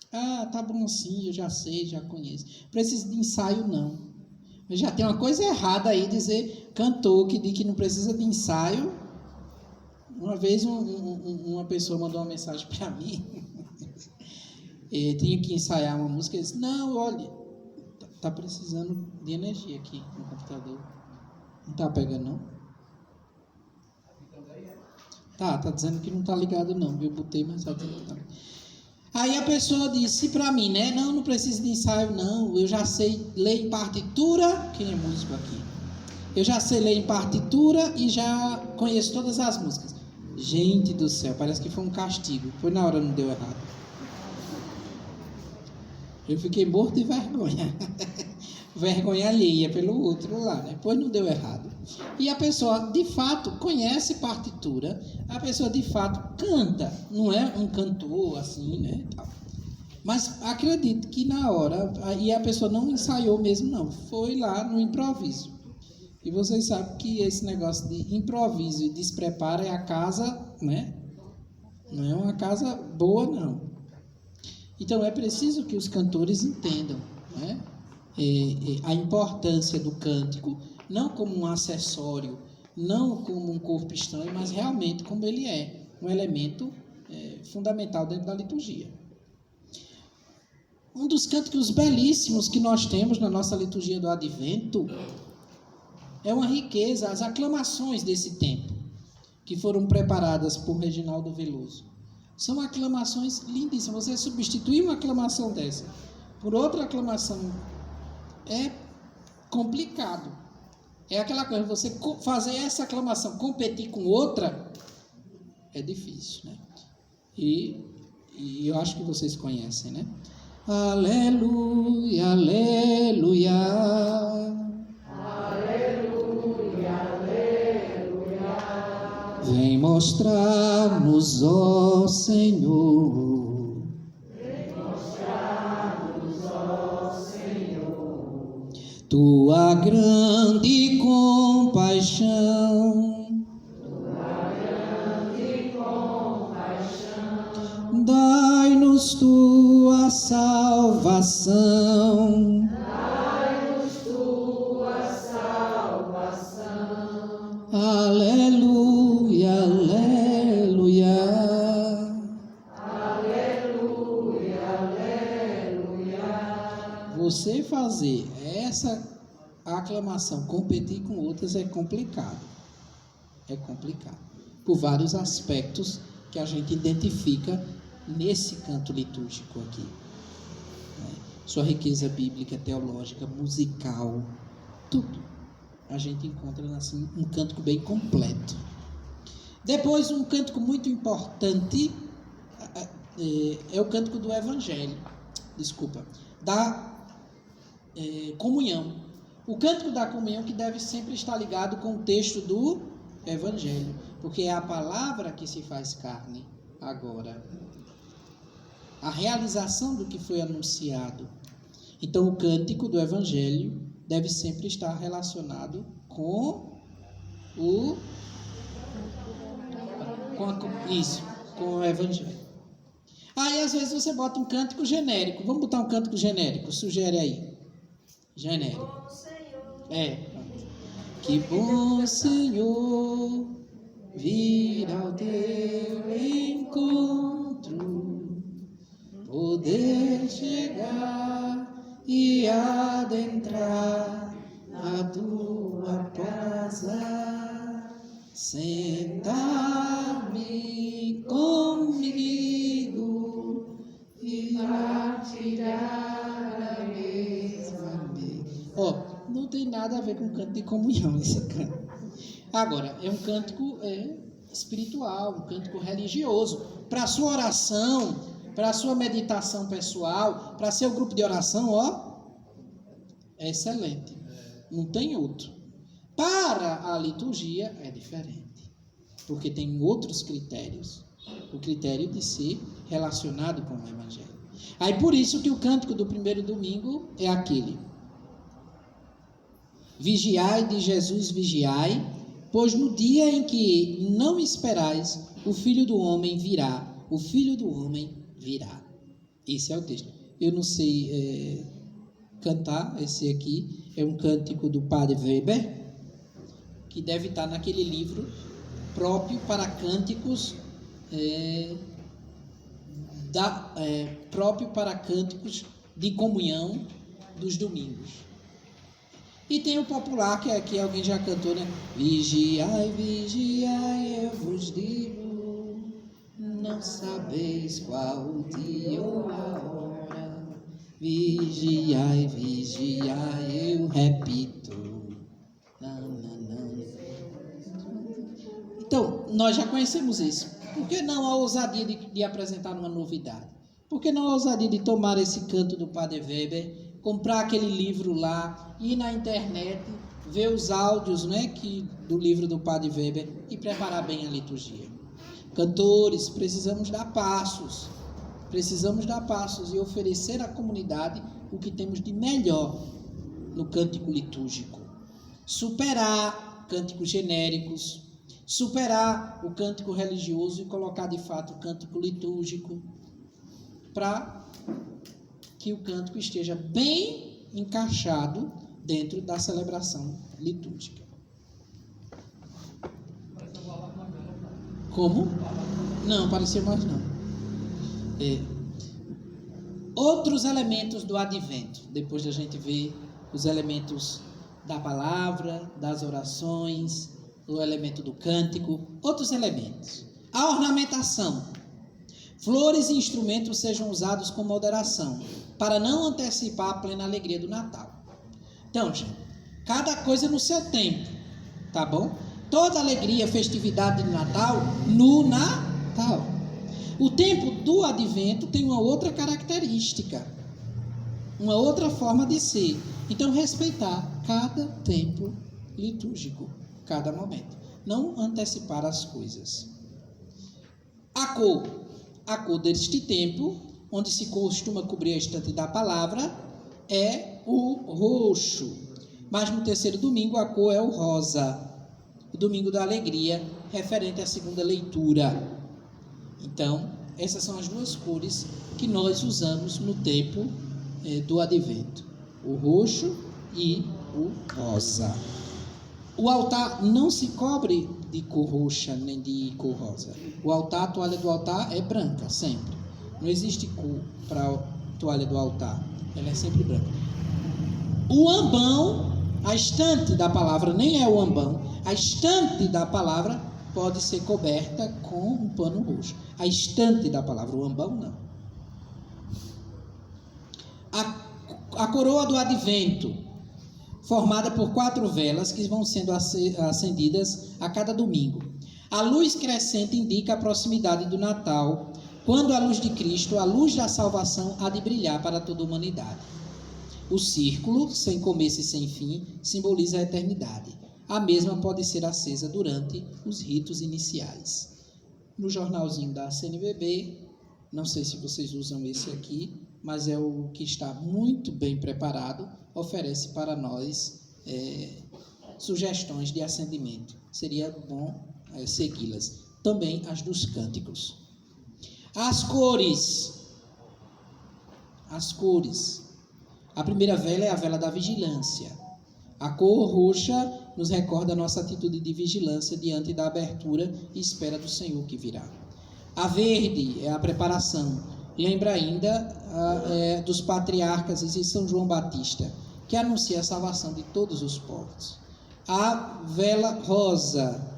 Ah, tá bom sim, eu já sei, já conheço. Preciso de ensaio, não. Mas já tem uma coisa errada aí, dizer cantor que diz que não precisa de ensaio. Uma vez uma pessoa mandou uma mensagem para mim. Tinha que ensaiar uma música. Ele disse, não, olha, tá precisando de energia aqui no computador. Não tá pegando, não? Tá dizendo que não tá ligado, não. Eu botei, mas tá dizendo que tá. Aí a pessoa disse para mim, né? Não precisa de ensaio, não. Eu já sei ler em partitura. Quem é músico aqui? Eu já sei ler em partitura e já conheço todas as músicas. Gente do céu, parece que foi um castigo. Foi na hora, não deu errado. Eu fiquei morto de vergonha. Vergonha alheia pelo outro lá, né? Pois não deu errado. E a pessoa, de fato, conhece partitura. A pessoa, de fato, canta. Não é um cantor, assim, né? Mas acredito que na hora... E a pessoa não ensaiou mesmo, não. Foi lá no improviso. E vocês sabem que esse negócio de improviso e despreparo é a casa, né? Não é uma casa boa, não. Então, é preciso que os cantores entendam, né? A importância do cântico, não como um acessório, não como um corpo estranho, mas realmente como ele é, um elemento fundamental dentro da liturgia. Um dos cânticos belíssimos que nós temos na nossa liturgia do Advento é uma riqueza, as aclamações desse tempo, que foram preparadas por Reginaldo Veloso. São aclamações lindíssimas. Você substituir uma aclamação dessa por outra aclamação é complicado. É aquela coisa, você fazer essa aclamação competir com outra é difícil, né? E eu acho que vocês conhecem, né? Aleluia, aleluia. Aleluia, aleluia. Vem mostrar-nos, ó Senhor. Tua grande compaixão, dai-nos tua salvação, aleluia, aleluia, aleluia, aleluia. Você fazer essa aclamação, competir com outras é complicado. É complicado. Por vários aspectos que a gente identifica nesse canto litúrgico aqui, né? Sua riqueza bíblica, teológica, musical, tudo a gente encontra assim, um cântico bem completo. Depois, um cântico muito importante é o cântico do Evangelho, da comunhão. O cântico da comunhão que deve sempre estar ligado com o texto do Evangelho, porque é a palavra que se faz carne agora, a realização do que foi anunciado. Então, o cântico do Evangelho deve sempre estar relacionado com o Evangelho. Aí, às vezes, você bota um cântico genérico. Vamos botar um cântico genérico. Sugere aí. Genérico. Que bom, Senhor, vir ao teu encontro, poder chegar e adentrar a tua casa, sentar-me comigo e partilhar a mesma mesa. Não tem nada a ver com canto de comunhão esse canto. Agora, é um cântico espiritual, um cântico religioso. Para a sua oração, para a sua meditação pessoal, para seu grupo de oração, é excelente. Não tem outro. Para a liturgia é diferente, porque tem outros critérios. O critério de ser relacionado com o Evangelho. Aí por isso que o cântico do primeiro domingo é aquele: vigiai de Jesus, vigiai, pois no dia em que não esperais, o Filho do Homem virá. O Filho do Homem virá. Esse é o texto. Eu não sei cantar, esse aqui é um cântico do Padre Weber, que deve estar naquele livro próprio para cânticos, próprio para cânticos de comunhão dos domingos. E tem o popular, que aqui alguém já cantou, né? Vigiai, vigiai, eu vos digo, não sabeis qual o dia ou a hora. Vigiai, vigiai, eu repito. Então, nós já conhecemos isso. Por que não a ousadia de apresentar uma novidade? Por que não a ousadia de tomar esse canto do Padre Weber, comprar aquele livro lá, ir na internet, ver os áudios, né, do livro do Padre Weber e preparar bem a liturgia? Cantores, precisamos dar passos e oferecer à comunidade o que temos de melhor no cântico litúrgico. Superar cânticos genéricos, superar o cântico religioso e colocar de fato o cântico litúrgico, para que o cântico esteja bem encaixado dentro da celebração litúrgica. Como? Não, pareceu mais não. Outros elementos do advento, depois da gente ver os elementos da palavra, das orações, o elemento do cântico, outros elementos. A ornamentação. Flores e instrumentos sejam usados com moderação, para não antecipar a plena alegria do Natal. Então, gente, cada coisa no seu tempo, tá bom? Toda alegria, festividade de Natal, no Natal. O tempo do advento tem uma outra característica, uma outra forma de ser. Então, respeitar cada tempo litúrgico, cada momento. Não antecipar as coisas. A cor deste tempo, onde se costuma cobrir a estante da palavra, é o roxo. Mas no terceiro domingo a cor é o rosa. O domingo da alegria, referente à segunda leitura. Então, essas são as duas cores que nós usamos no tempo do advento. O roxo e o rosa. O altar não se cobre de cor roxa nem de cor rosa. O altar, a toalha do altar é branca, sempre. Não existe cor para a toalha do altar. Ela é sempre branca. O ambão, a estante da palavra, nem é o ambão. A estante da palavra pode ser coberta com um pano roxo. A estante da palavra, o ambão, não. A coroa do advento, formada por 4 velas que vão sendo acendidas a cada domingo. A luz crescente indica a proximidade do Natal, quando a luz de Cristo, a luz da salvação, há de brilhar para toda a humanidade. O círculo, sem começo e sem fim, simboliza a eternidade. A mesma pode ser acesa durante os ritos iniciais. No jornalzinho da CNBB, não sei se vocês usam esse aqui, mas é o que está muito bem preparado, oferece para nós sugestões de acendimento. Seria bom segui-las. Também as dos cânticos. As cores. A primeira vela é a vela da vigilância. A cor roxa nos recorda a nossa atitude de vigilância diante da abertura e espera do Senhor que virá. A verde é a preparação. Lembra ainda dos patriarcas e São João Batista, que anuncia a salvação de todos os povos. A vela rosa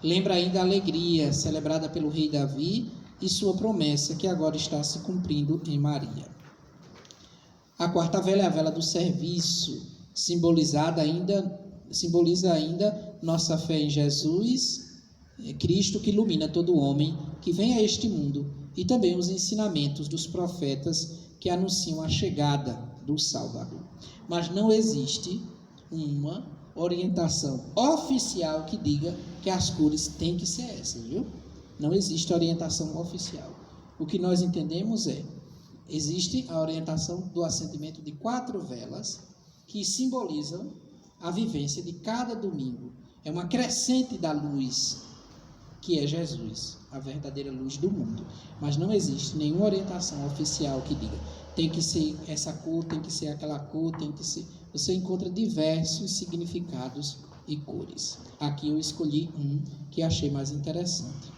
lembra ainda a alegria celebrada pelo rei Davi e sua promessa que agora está se cumprindo em Maria. A quarta vela é a vela do serviço, simboliza ainda nossa fé em Jesus, Cristo que ilumina todo homem que vem a este mundo, e também os ensinamentos dos profetas que anunciam a chegada do Salvador. Mas não existe uma orientação oficial que diga que as cores têm que ser essas, viu? Não existe orientação oficial. O que nós entendemos existe a orientação do acendimento de 4 velas que simbolizam a vivência de cada domingo. É uma crescente da luz, que é Jesus, a verdadeira luz do mundo. Mas não existe nenhuma orientação oficial que diga tem que ser essa cor, tem que ser aquela cor, tem que ser... Você encontra diversos significados e cores. Aqui eu escolhi um que achei mais interessante.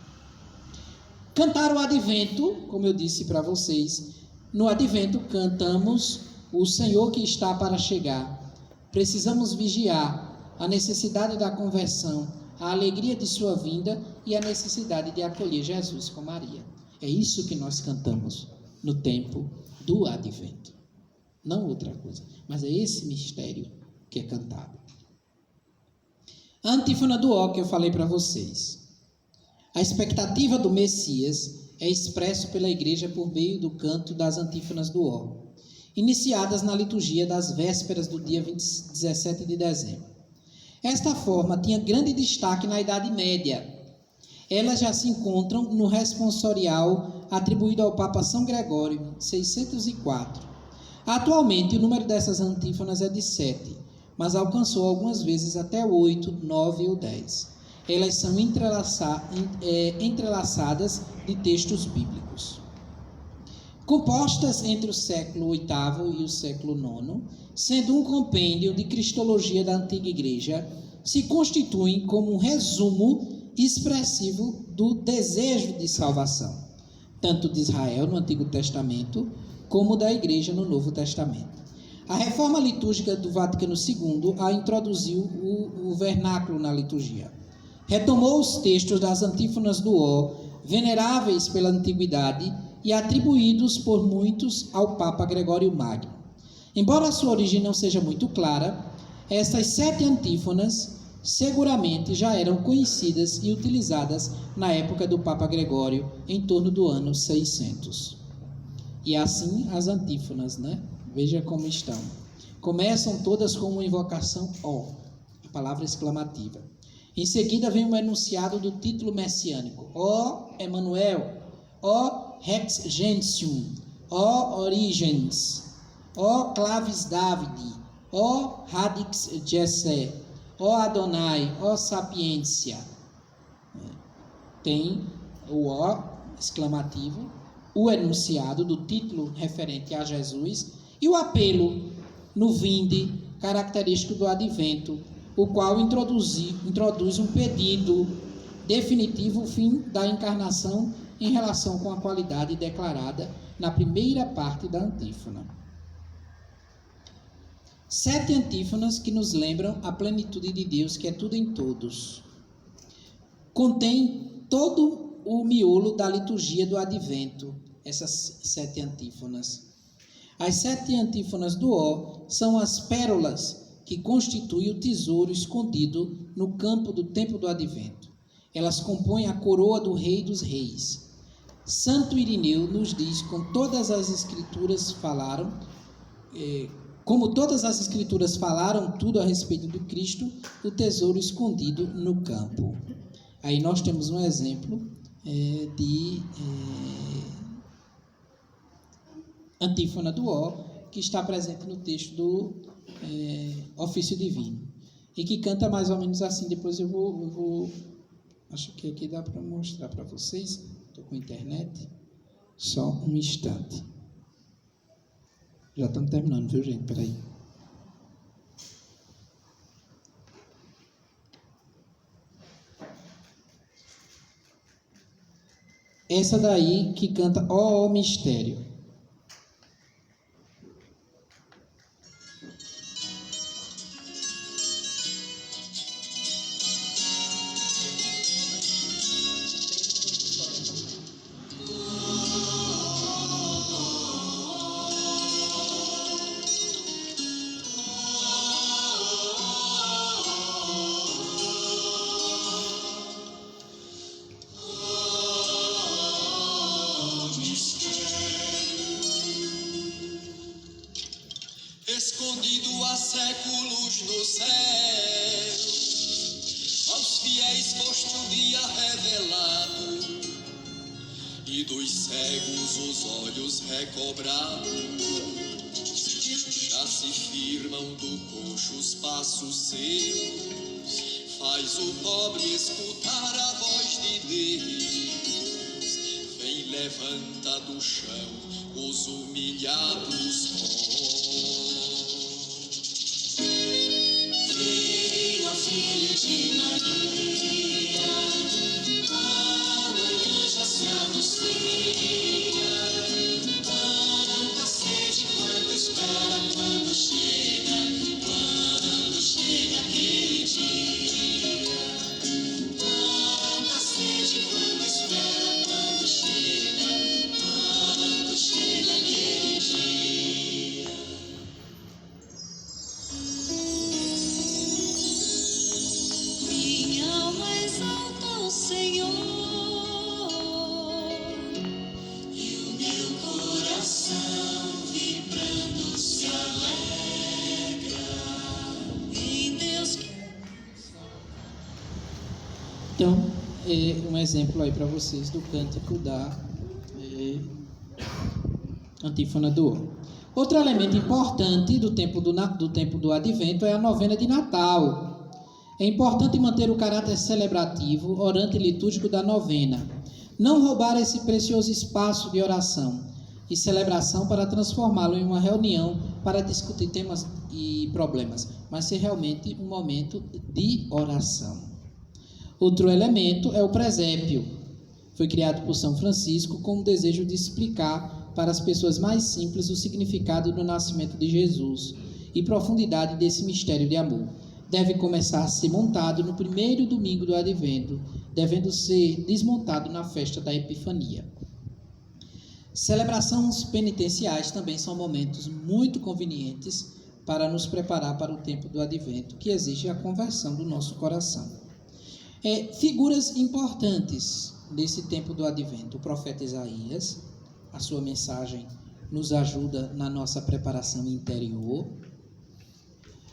Cantar o advento, como eu disse para vocês, no advento cantamos o Senhor que está para chegar. Precisamos vigiar a necessidade da conversão, a alegria de sua vinda e a necessidade de acolher Jesus com Maria. É isso que nós cantamos no tempo do advento. Não outra coisa, mas é esse mistério que é cantado. A antífona do ó que eu falei para vocês. A expectativa do Messias é expresso pela igreja por meio do canto das antífonas do ó, iniciadas na liturgia das vésperas do dia 17 de dezembro. Esta forma tinha grande destaque na Idade Média. Elas já se encontram no responsorial atribuído ao Papa São Gregório, 604. Atualmente, o número dessas antífonas é de 7, mas alcançou algumas vezes até 8, 9 ou 10. Elas são entrelaçadas de textos bíblicos. Compostas entre o século VIII e o século IX, sendo um compêndio de cristologia da antiga igreja, se constituem como um resumo expressivo do desejo de salvação, tanto de Israel no Antigo Testamento, como da igreja no Novo Testamento. A reforma litúrgica do Vaticano II a introduziu o vernáculo na liturgia. Retomou os textos das antífonas do ó, veneráveis pela antiguidade e atribuídos por muitos ao Papa Gregório Magno. Embora sua origem não seja muito clara, estas 7 antífonas seguramente já eram conhecidas e utilizadas na época do Papa Gregório, em torno do ano 600. E assim as antífonas, né? Veja como estão. Começam todas com uma invocação ó, a palavra exclamativa. Em seguida vem o enunciado do título messiânico. Ó Emmanuel, ó Rex Gentium, ó Origens, ó Clavis Davidi, ó Radix Jesse, ó Adonai, ó Sapiência. Tem o ó exclamativo, o enunciado do título referente a Jesus e o apelo no vinde, característico do advento, o qual introduz um pedido definitivo, o fim da encarnação em relação com a qualidade declarada na primeira parte da antífona. 7 antífonas que nos lembram a plenitude de Deus, que é tudo em todos. contém todo o miolo da liturgia do Advento, essas 7 antífonas. As 7 antífonas do Ó são as pérolas que constituem o tesouro escondido no campo do tempo do Advento. Elas compõem a coroa do Rei dos Reis. Santo Irineu nos diz, como todas as escrituras falaram tudo a respeito do Cristo, o tesouro escondido no campo. Aí nós temos um exemplo de antífona do Ó, que está presente no texto do Ofício Divino, e que canta mais ou menos assim. Depois eu vou acho que aqui dá para mostrar para vocês. Estou com a internet. Só um instante. Já estamos terminando, viu, gente? Espera aí. Essa daí que canta Ó Mistério. Escondido há séculos no céu, aos fiéis foste um dia revelado, e dos cegos os olhos recobrados, já se firmam do coxo os passos seus, faz o pobre escutar a voz de Deus, vem levanta do chão os humilhados. Filho de Maria, amanhã já se anuncia, tanta sede quanto espera quando chega aquele dia, tanta sede quando espera quando chega aquele dia. Minha alma exalta o Senhor, e o meu coração vibrando se alegra em Deus. Então, um exemplo aí para vocês do cântico da antífona do Ó. Outro elemento importante do tempo do Advento é a novena de Natal. É importante manter o caráter celebrativo, orante e litúrgico da novena. Não roubar esse precioso espaço de oração e celebração para transformá-lo em uma reunião para discutir temas e problemas, mas ser realmente um momento de oração. Outro elemento é o presépio. Foi criado por São Francisco com o desejo de explicar para as pessoas mais simples o significado do nascimento de Jesus e profundidade desse mistério de amor. Deve começar a ser montado no primeiro domingo do Advento, devendo ser desmontado na festa da Epifania. Celebrações penitenciais também são momentos muito convenientes para nos preparar para o tempo do Advento, que exige a conversão do nosso coração. Figuras importantes desse tempo do Advento: o profeta Isaías, a sua mensagem nos ajuda na nossa preparação interior.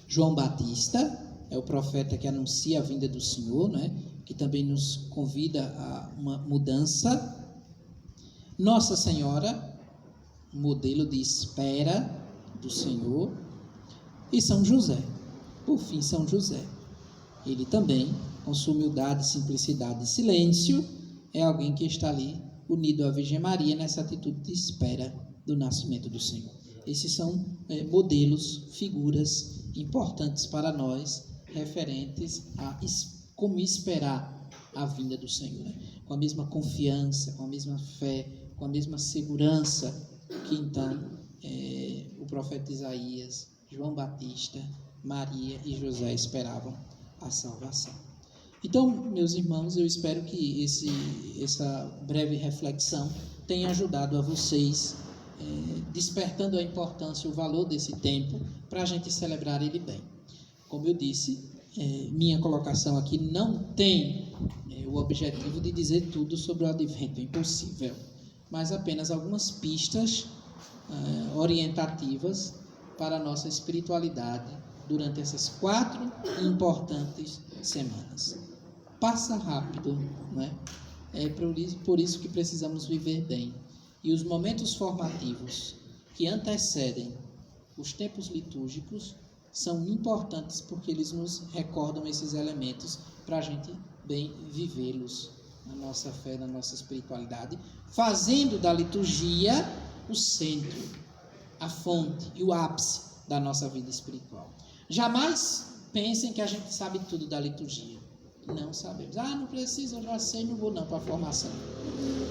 João Batista é o profeta que anuncia a vinda do Senhor, né? Que também nos convida a uma mudança. Nossa Senhora, modelo de espera do Senhor. E São José, por fim, São José. Ele também, com sua humildade, simplicidade e silêncio, é alguém que está ali unido à Virgem Maria nessa atitude de espera do nascimento do Senhor. Esses são modelos, figuras importantes para nós, referentes a como esperar a vinda do Senhor, né? Com a mesma confiança, com a mesma fé, com a mesma segurança que então o profeta Isaías, João Batista, Maria e José esperavam a salvação. Então, meus irmãos, eu espero que essa breve reflexão tenha ajudado a vocês, despertando a importância, o valor desse tempo, para a gente celebrar ele bem. Como eu disse, minha colocação aqui não tem o objetivo de dizer tudo sobre o advento, é impossível, mas apenas algumas pistas orientativas para a nossa espiritualidade durante essas 4 importantes semanas. Passa rápido, não é? É por isso que precisamos viver bem. E os momentos formativos que antecedem os tempos litúrgicos são importantes porque eles nos recordam esses elementos para a gente bem vivê-los na nossa fé, na nossa espiritualidade, fazendo da liturgia o centro, a fonte e o ápice da nossa vida espiritual. Jamais pensem que a gente sabe tudo da liturgia. Não sabemos. Não precisa, eu já sei, não vou não para a formação.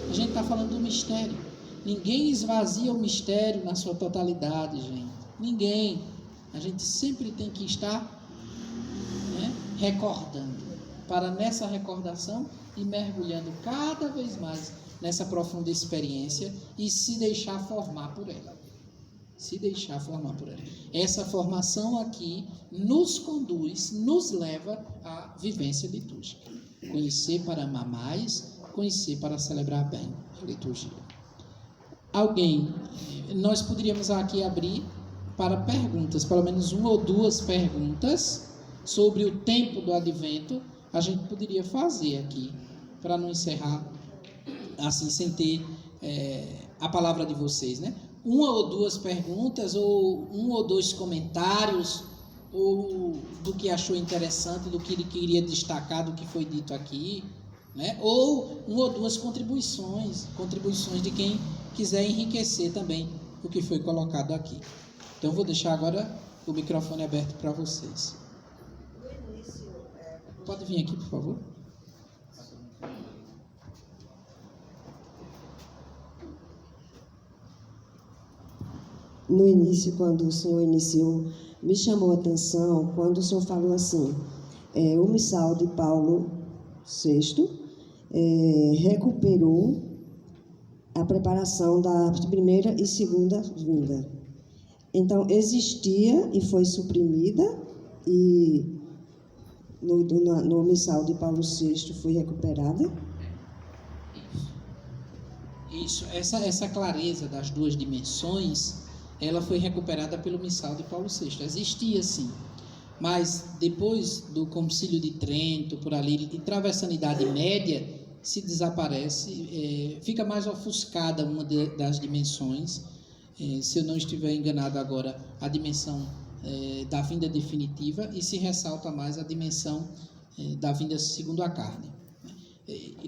A gente está falando do mistério. Ninguém esvazia o mistério na sua totalidade, gente. Ninguém. A gente sempre tem que estar recordando, para nessa recordação ir mergulhando cada vez mais nessa profunda experiência e se deixar formar por ela. Se deixar formar por ela. Essa formação aqui nos conduz, nos leva à vivência litúrgica. Conhecer para amar mais, conhecer para celebrar bem a liturgia. Nós poderíamos aqui abrir para perguntas, pelo menos 1 ou 2 perguntas sobre o tempo do advento, a gente poderia fazer aqui, para não encerrar assim, sem ter a palavra de vocês, né? 1 ou 2 perguntas, ou 1 ou 2 comentários, ou do que achou interessante, do que ele queria destacar, do que foi dito aqui, né? Ou 1 ou 2 contribuições de quem quiser enriquecer também o que foi colocado aqui. Então, vou deixar agora o microfone aberto para vocês. Pode vir aqui, por favor. No início, quando o senhor iniciou, me chamou a atenção quando o senhor falou assim, o missal de Paulo VI recuperou a preparação da primeira e segunda vinda. Então, existia e foi suprimida, e no missal de Paulo VI foi recuperada. Isso. Essa clareza das 2 dimensões, ela foi recuperada pelo missal de Paulo VI. Existia, sim, mas depois do Concílio de Trento, por ali, atravessando a Idade Média, se desaparece, fica mais ofuscada uma das dimensões. Se eu não estiver enganado agora, a dimensão da vinda definitiva, e se ressalta mais a dimensão da vinda segundo a carne.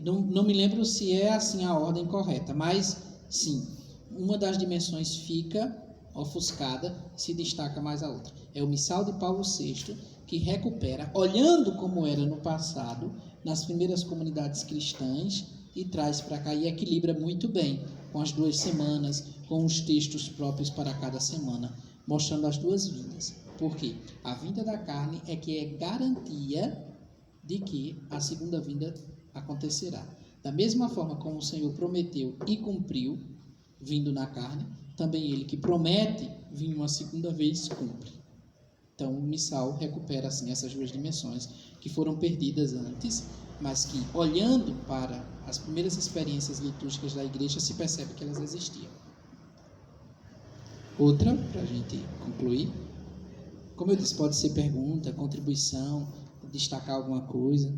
Não me lembro se é assim a ordem correta, mas sim, uma das dimensões fica ofuscada, se destaca mais a outra. É o missal de Paulo VI que recupera, olhando como era no passado, nas primeiras comunidades cristãs, e traz para cá e equilibra muito bem com as 2 semanas, com os textos próprios para cada semana, mostrando as 2 vindas. Por quê? A vinda da carne é que é garantia de que a segunda vinda acontecerá. Da mesma forma como o Senhor prometeu e cumpriu, vindo na carne, também ele que promete vir uma segunda vez, cumpre. Então, o missal recupera assim essas 2 dimensões que foram perdidas antes, mas que, olhando para as primeiras experiências litúrgicas da igreja, se percebe que elas existiam. Outra, para a gente concluir, como eu disse, pode ser pergunta, contribuição, destacar alguma coisa.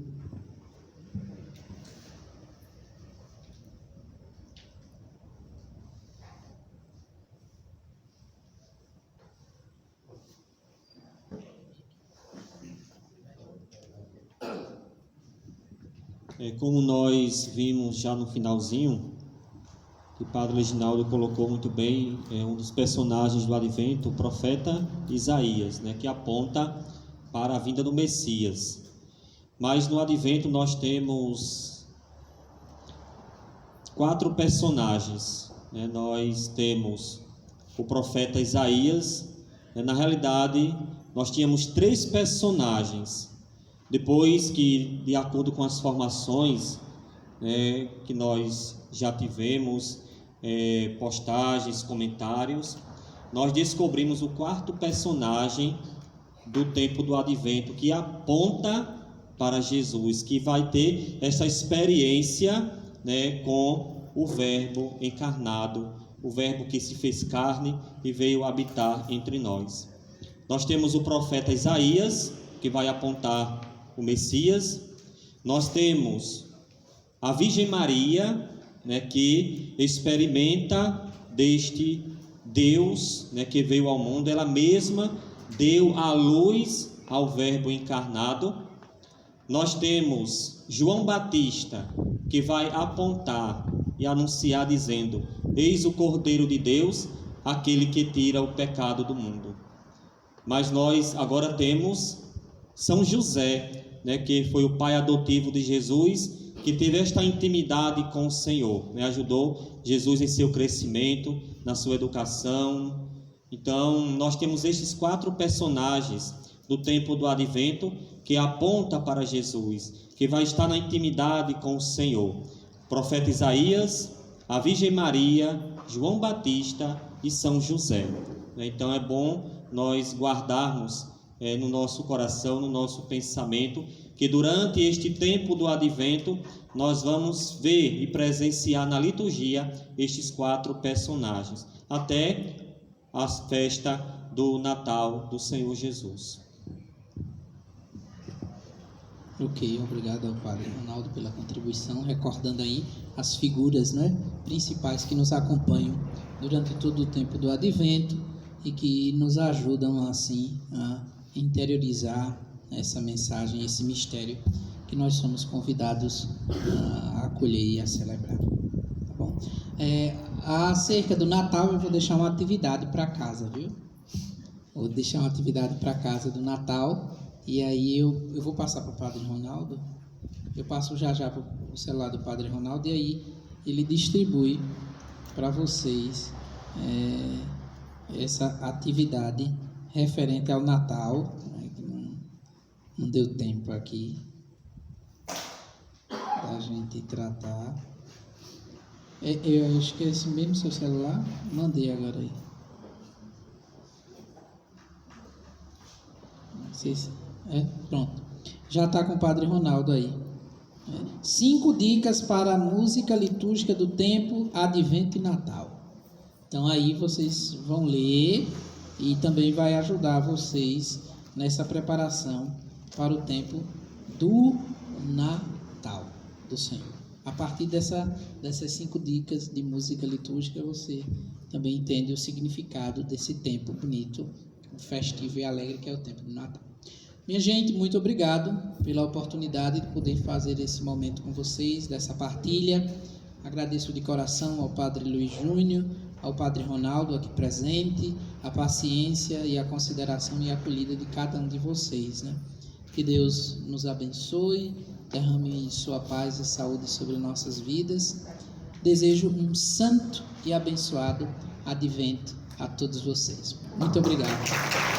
Como nós vimos já no finalzinho, que o Padre Reginaldo colocou muito bem, um dos personagens do Advento, o profeta Isaías, que aponta para a vinda do Messias. Mas no Advento nós temos 4 personagens. Nós temos o profeta Isaías. Na realidade, nós tínhamos 3 personagens. Depois que, de acordo com as formações, né, que nós já tivemos, postagens, comentários, nós descobrimos o quarto personagem do tempo do Advento, que aponta para Jesus, que vai ter essa experiência, né, com o Verbo encarnado, o Verbo que se fez carne e veio habitar entre nós. Nós temos o profeta Isaías, que vai apontar o Messias. Nós temos a Virgem Maria, né, que experimenta deste Deus, né, que veio ao mundo. Ela mesma deu a luz ao Verbo encarnado. Nós temos João Batista, que vai apontar e anunciar dizendo: eis o Cordeiro de Deus, aquele que tira o pecado do mundo. Mas nós agora temos São José, né, que foi o pai adotivo de Jesus, que teve esta intimidade com o Senhor, né, ajudou Jesus em seu crescimento, na sua educação. Então, nós temos estes 4 personagens do tempo do Advento que aponta para Jesus, que vai estar na intimidade com o Senhor. O profeta Isaías, a Virgem Maria, João Batista e São José. Então é bom nós guardarmos no nosso coração, no nosso pensamento, que durante este tempo do Advento nós vamos ver e presenciar na liturgia estes 4 personagens, até a festa do Natal do Senhor Jesus. Ok, obrigado ao Padre Ronaldo pela contribuição, recordando aí as figuras, né, principais que nos acompanham durante todo o tempo do Advento e que nos ajudam assim a interiorizar essa mensagem, esse mistério que nós somos convidados a acolher e a celebrar. Tá bom? Acerca do Natal, eu vou deixar uma atividade para casa, viu? Vou deixar uma atividade para casa do Natal. E aí eu vou passar para o Padre Ronaldo, eu passo já para o celular do Padre Ronaldo, e aí ele distribui para vocês essa atividade referente ao Natal, né, que não deu tempo aqui da gente tratar. Eu acho que é esse mesmo seu celular, mandei agora aí. Não sei se... pronto, já está com o Padre Ronaldo aí. 5 dicas para a música litúrgica do tempo, Advento e Natal. Então aí vocês vão ler e também vai ajudar vocês nessa preparação para o tempo do Natal do Senhor. A partir dessas 5 dicas de música litúrgica, você também entende o significado desse tempo bonito, festivo e alegre que é o tempo do Natal. Minha gente, muito obrigado pela oportunidade de poder fazer esse momento com vocês, dessa partilha. Agradeço de coração ao Padre Luiz Júnior, ao Padre Ronaldo aqui presente, a paciência e a consideração e a acolhida de cada um de vocês, né? Que Deus nos abençoe, derrame sua paz e saúde sobre nossas vidas. Desejo um santo e abençoado Advento a todos vocês. Muito obrigado.